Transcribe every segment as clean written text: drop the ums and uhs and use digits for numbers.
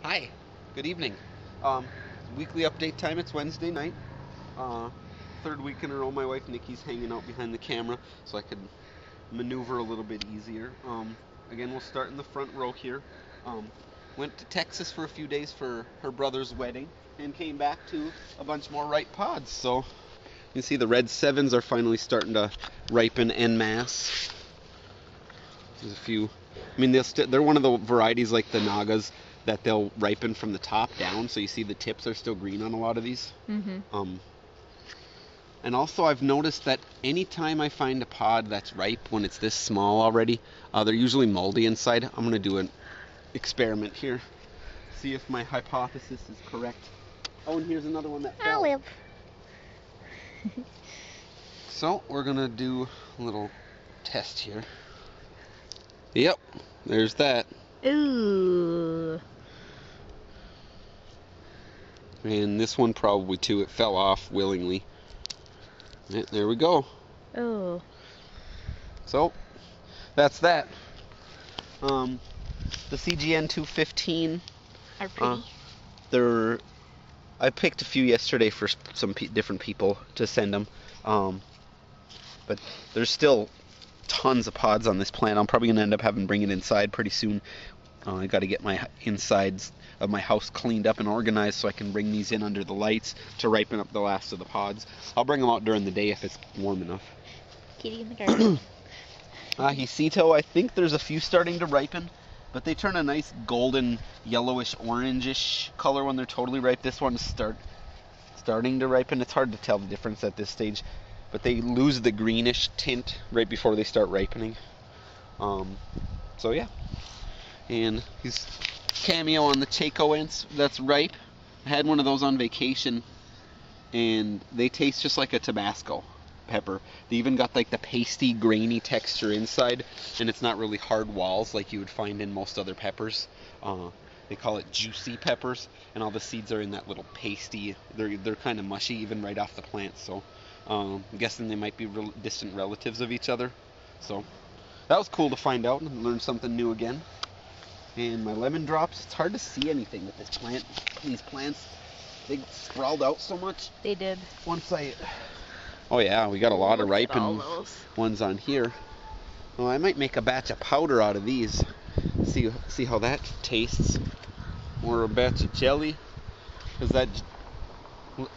Hi, good evening. Weekly update time, it's Wednesday night. Third week in a row, my wife Nikki's hanging out behind the camera so I could maneuver a little bit easier. Again, we'll start in the front row here. Went to Texas for a few days for her brother's wedding and came back to a bunch more ripe pods. So you can see the red 7s are finally starting to ripen en masse. There's a few. I mean, they're one of the varieties like the Nagas that they'll ripen from the top down, so you see the tips are still green on a lot of these. Mm-hmm. And also I've noticed that anytime I find a pod that's ripe when it's this small already, they're usually moldy inside. I'm going to do an experiment here, see if my hypothesis is correct. Oh, and here's another one that fell. Olive. So we're going to do a little test here. Yep, there's that. Ooh. And this one probably too, it fell off willingly. Yeah, there we go. Oh. So, that's that. The CGN 215 Are pretty. I picked a few yesterday for some different people to send them. But there's still tons of pods on this plant. I'm probably going to end up having to bring it inside pretty soon. I got to get my insides of my house cleaned up and organized so I can bring these in under the lights to ripen up the last of the pods. I'll bring them out during the day if it's warm enough. Kitty in the garden. Aji Cito, I think there's a few starting to ripen, but they turn a nice golden, yellowish, orangish color when they're totally ripe. This one's starting to ripen. It's hard to tell the difference at this stage, but they lose the greenish tint right before they start ripening. So yeah. And he's cameo on the Chaco ants that's ripe. I had one of those on vacation, and they taste just like a Tabasco pepper. They even got like the pasty, grainy texture inside, and it's not really hard walls like you would find in most other peppers. They call it juicy peppers, and all the seeds are in that little pasty. They're kind of mushy even right off the plant. So I'm guessing they might be distant relatives of each other. So that was cool to find out and learn something new again. And my lemon drops, it's hard to see anything with this plant. These plants, they sprawled out so much. They did. Oh yeah, we got a lot of ripened ones on here. Well, I might make a batch of powder out of these. See how that tastes. Or a batch of jelly. Because that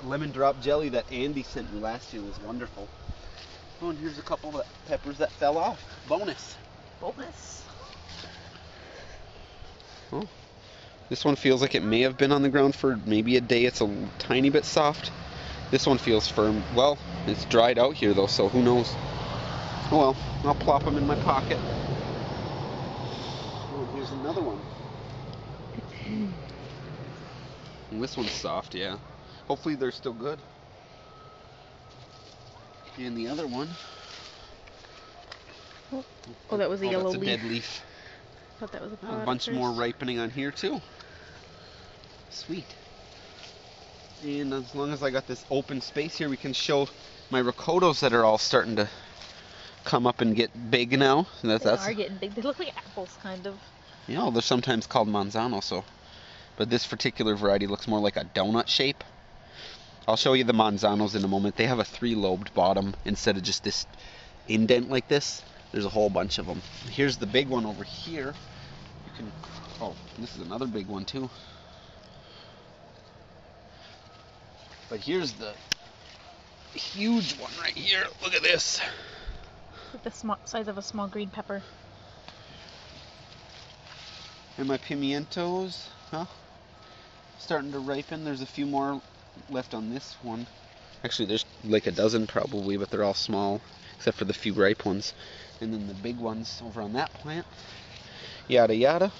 lemon drop jelly that Andy sent me last year was wonderful. Oh, and here's a couple of peppers that fell off. Bonus. Oh, this one feels like it may have been on the ground for maybe a day. It's a tiny bit soft. This one feels firm. Well, it's dried out here though, so who knows. Oh well, I'll plop them in my pocket. Oh, here's another one. And this one's soft, yeah. Hopefully they're still good. And the other one. Oh, that was a yellow that's a leaf. dead leaf. I thought that was a pod. A bunch more ripening on here too. Sweet. And as long as I got this open space here, we can show my ricotos that are all starting to come up and get big now. They are getting big. They look like apples, kind of. Yeah, they're sometimes called manzano, so. But this particular variety looks more like a donut shape. I'll show you the manzanos in a moment. They have a 3-lobed bottom instead of just this indent like this. There's a whole bunch of them. Here's the big one over here. Oh, this is another big one too. But here's the huge one right here. Look at this. Like the size of a small green pepper. And my pimientos, starting to ripen. There's a few more left on this one. Actually, there's like a dozen probably, but they're all small, except for the few ripe ones. And then the big ones over on that plant. Yada yada.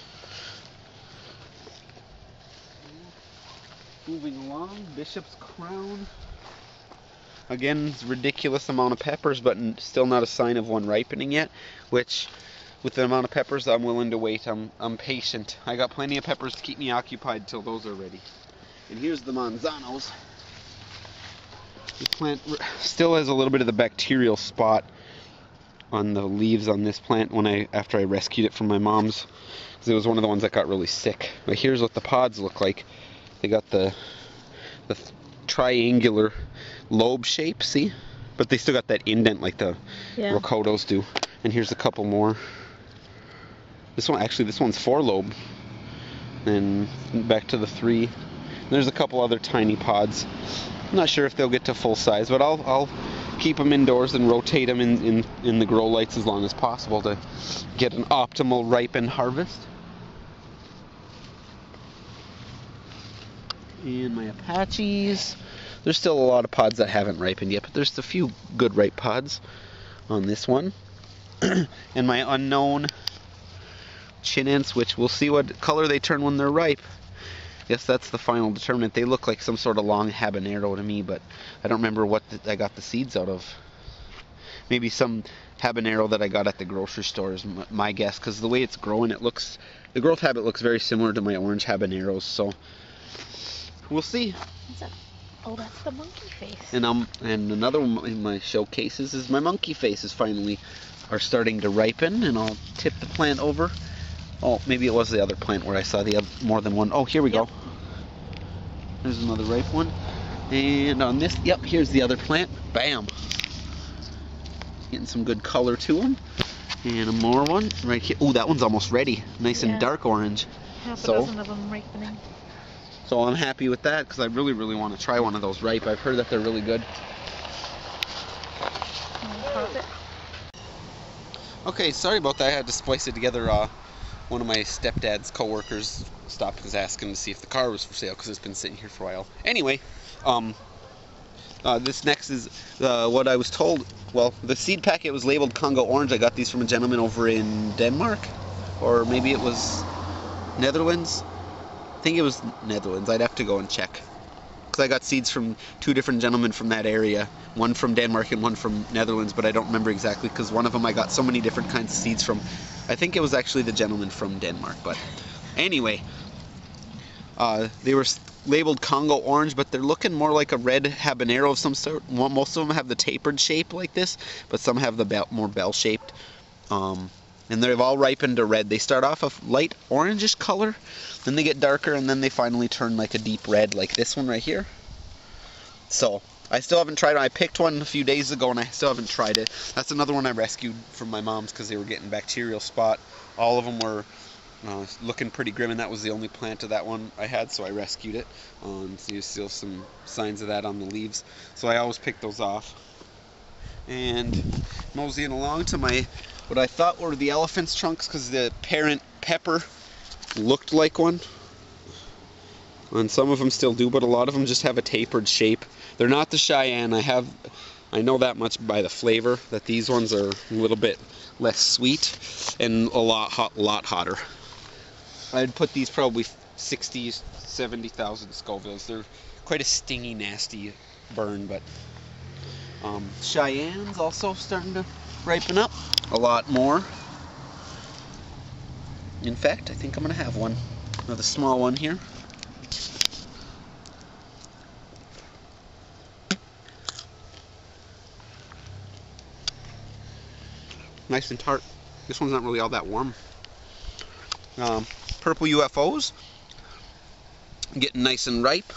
Moving along, Bishop's Crown. Again, it's a ridiculous amount of peppers, but still not a sign of one ripening yet, which, with the amount of peppers, I'm willing to wait. I'm patient. I got plenty of peppers to keep me occupied till those are ready. And here's the manzanos. The plant still has a little bit of the bacterial spot on the leaves on this plant after I rescued it from my mom's, because it was one of the ones that got really sick. But here's what the pods look like. They got the triangular lobe shape, see? But they still got that indent like the rocotos do. And here's a couple more. This one's 4 lobe. Then back to the 3. There's a couple other tiny pods. I'm not sure if they'll get to full size, but I'll keep them indoors and rotate them in the grow lights as long as possible to get an optimal ripened harvest. And my Apaches. There's still a lot of pods that haven't ripened yet, but there's a few good ripe pods on this one. And my unknown Chinense, which we'll see what color they turn when they're ripe. Yes, that's the final determinant. They look like some sort of long habanero to me, but I don't remember what I got the seeds out of. Maybe some habanero that I got at the grocery store is my guess, because the way it's growing, the growth habit looks very similar to my orange habaneros, so we'll see. What's that? Oh, that's the monkey face. And another one in my showcases is my monkey faces finally are starting to ripen, and I'll tip the plant over. Oh, maybe it was the other plant where I saw more than one. Oh, here we go. There's another ripe one. And on this, here's the other plant. Bam. Getting some good color to them. And a more one right here. Oh, that one's almost ready. Nice and dark orange. Half a dozen of them ripening. So I'm happy with that because I really, really want to try one of those ripe. I've heard that they're really good. Okay, sorry about that. I had to splice it together. One of my stepdad's co-workers stopped and was asking to see if the car was for sale because it's been sitting here for a while. Anyway, this next is what I was told. Well, the seed packet was labeled Congo Orange. I got these from a gentleman over in Denmark, or maybe it was Netherlands. I think it was Netherlands. I'd have to go and check. Because I got seeds from 2 different gentlemen from that area. One from Denmark and one from Netherlands, but I don't remember exactly because one of them I got so many different kinds of seeds from. I think it was actually the gentleman from Denmark. But anyway, they were labeled Congo Orange, but they're looking more like a red habanero of some sort. Most of them have the tapered shape like this, but some have the more bell-shaped. And they've all ripened to red. They start off a light orangish color, then they get darker, and then they finally turn like a deep red, like this one right here. So, I still haven't tried it. I picked one a few days ago, and I still haven't tried it. That's another one I rescued from my mom's because they were getting bacterial spot. All of them were looking pretty grim, and that was the only plant of that one I had, so I rescued it. So you still some signs of that on the leaves. So I always pick those off. And moseying along to what I thought were the elephant's trunks because the parent pepper looked like one. And some of them still do, but a lot of them just have a tapered shape. They're not the Cheyenne. I know that much by the flavor, that these ones are a little bit less sweet and a lot hotter. I'd put these probably 60, 70,000 Scovilles. They're quite a stingy, nasty burn, but Cheyenne's also starting to ripen up a lot more. In fact, I think I'm going to have one. Another small one here. Nice and tart. This one's not really all that warm. Purple UFOs. Getting nice and ripe.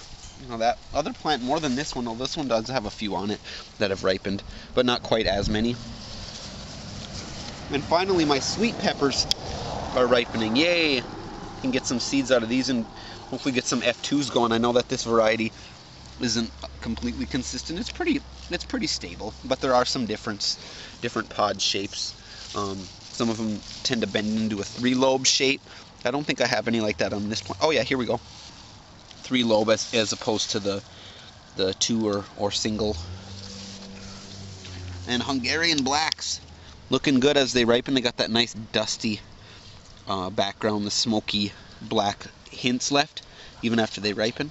Now that other plant more than this one, though this one does have a few on it that have ripened, but not quite as many. And finally my sweet peppers are ripening. Yay! You can get some seeds out of these and hopefully get some F2s going. I know that this variety isn't completely consistent. It's pretty stable, but there are some different pod shapes. Some of them tend to bend into a 3-lobe shape. I don't think I have any like that on this plant. Oh yeah, here we go. 3-lobe as opposed to the 2 or single. And Hungarian blacks looking good as they ripen. They got that nice dusty background, the smoky black hints left even after they ripen.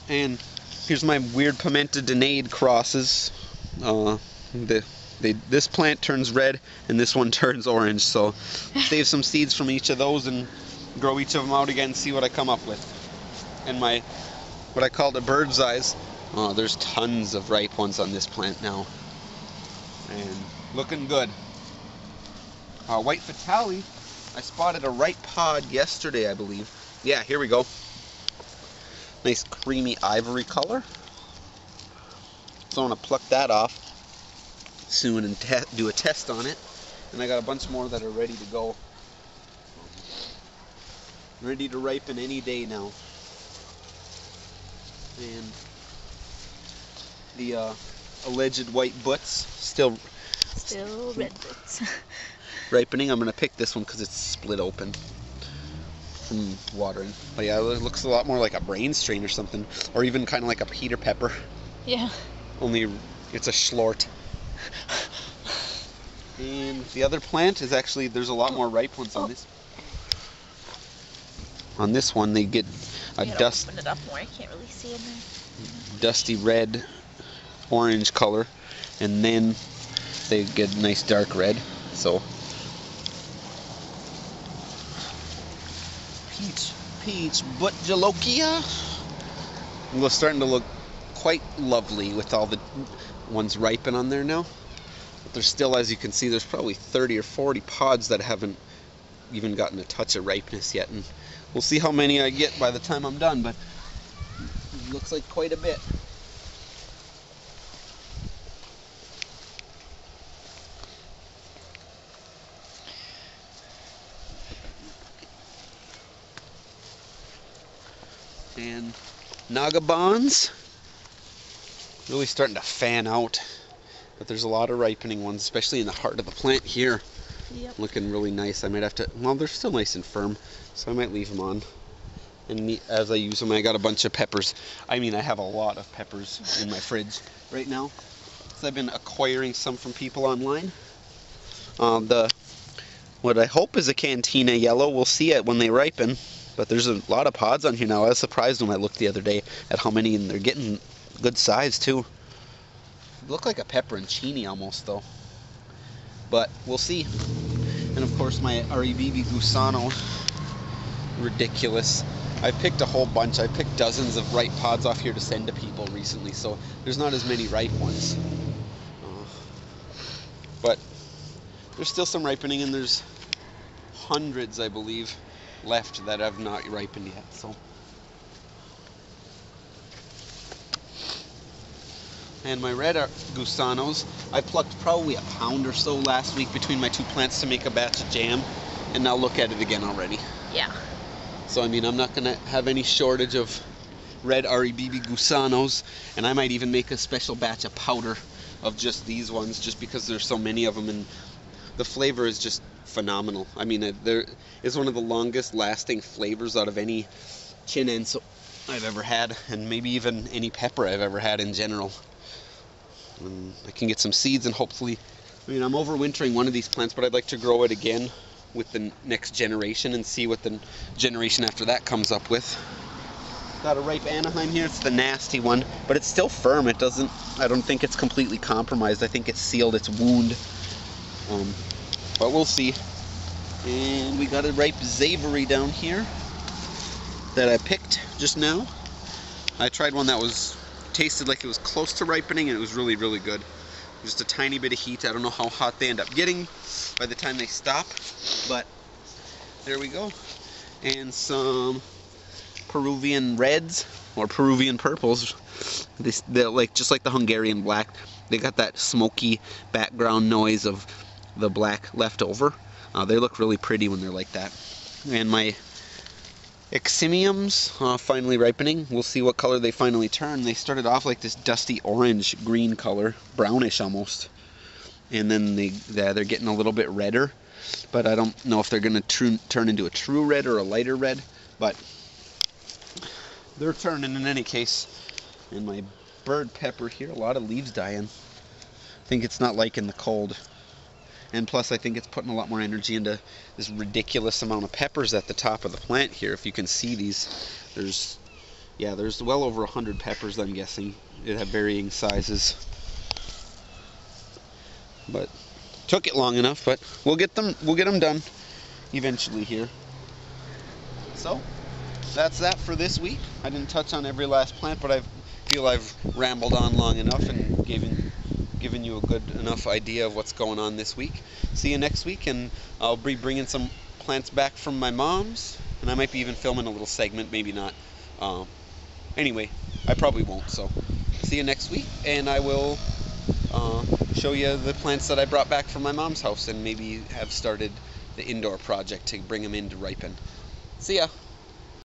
And here's my weird Pimenta de Neyde crosses. This plant turns red and this one turns orange, so save some seeds from each of those and grow each of them out again and see what I come up with. And what I called a bird's eyes, there's tons of ripe ones on this plant now. and looking good. White Fatale, I spotted a ripe pod yesterday, I believe. Yeah, here we go. Nice creamy ivory color. So I'm going to pluck that off soon and do a test on it. And I got a bunch more that are ready to go. Ready to ripen any day now. And the alleged white butts still red bits. ripening. I'm going to pick this one because it's split open from watering. But yeah, it looks a lot more like a brain strain or something. Or even kind of like a Peter pepper. Yeah. Only it's a schlort. And the other plant is actually, there's a lot more ripe ones on this. On this one, they get a dust. Open it up more. I can't really see in there. Dusty red, orange color, and then they get nice dark red. So peach, but jalokia. Well, starting to look quite lovely with all the ones ripen on there now. But there's still, as you can see, there's probably 30 or 40 pods that haven't even gotten a touch of ripeness yet, and we'll see how many I get by the time I'm done, but it looks like quite a bit. And Nagabons really starting to fan out, but there's a lot of ripening ones, especially in the heart of the plant here. Yep. Looking really nice. I might have to, well, they're still nice and firm, so I might leave them on. And as I use them, I got a bunch of peppers. I mean, I have a lot of peppers in my fridge right now. So I've been acquiring some from people online. What I hope is a Cantina yellow. We'll see it when they ripen. But there's a lot of pods on here now. I was surprised when I looked the other day at how many, and they're getting good size too. They look like a pepperoncini almost though. But we'll see. And of course my Aribibi Gusano. Ridiculous. I picked a whole bunch. I picked dozens of ripe pods off here to send to people recently, so there's not as many ripe ones. But there's still some ripening, and there's hundreds, I believe, left that have not ripened yet. So, and my red Gusanos, I plucked probably a pound or so last week between my two plants to make a batch of jam, and now look at it again already. Yeah. So I mean, I'm not gonna have any shortage of red Aribibi Gusanos, and I might even make a special batch of powder of just these ones, just because there's so many of them, and the flavor is just phenomenal. I mean, there is one of the longest lasting flavors out of any chinenso I've ever had, and maybe even any pepper I've ever had in general. And I can get some seeds, and hopefully, I mean, I'm overwintering one of these plants, but I'd like to grow it again with the next generation and see what the generation after that comes up with. Got a ripe Anaheim here. It's the nasty one, but it's still firm. It doesn't, I don't think it's completely compromised. I think it's sealed its wound. But we'll see. And we got a ripe Zavery down here that I picked just now. I tried one that tasted like it was close to ripening, and it was really, really good. Just a tiny bit of heat. I don't know how hot they end up getting by the time they stop, but there we go. And some Peruvian reds or Peruvian purples. They're like just like the Hungarian black. They got that smoky background noise of the black left over. They look really pretty when they're like that. And my Eximiums finally ripening. We'll see what color they finally turn. They started off like this dusty orange green color, brownish almost, and then they're getting a little bit redder, but I don't know if they're going to turn into a true red or a lighter red, but they're turning in any case. And my bird pepper here, a lot of leaves dying. I think it's not liking the cold. And plus, I think it's putting a lot more energy into this ridiculous amount of peppers at the top of the plant here. If you can see these, there's well over 100 peppers, I'm guessing. It have varying sizes. But took it long enough, but we'll get them done eventually here. So that's that for this week. I didn't touch on every last plant, but I feel I've rambled on long enough and given you a good enough idea of what's going on this week. See you next week, and I'll be bringing some plants back from my mom's, and I might be even filming a little segment, maybe not. Anyway, I probably won't, so see you next week, and I will show you the plants that I brought back from my mom's house, and maybe have started the indoor project to bring them in to ripen. See ya!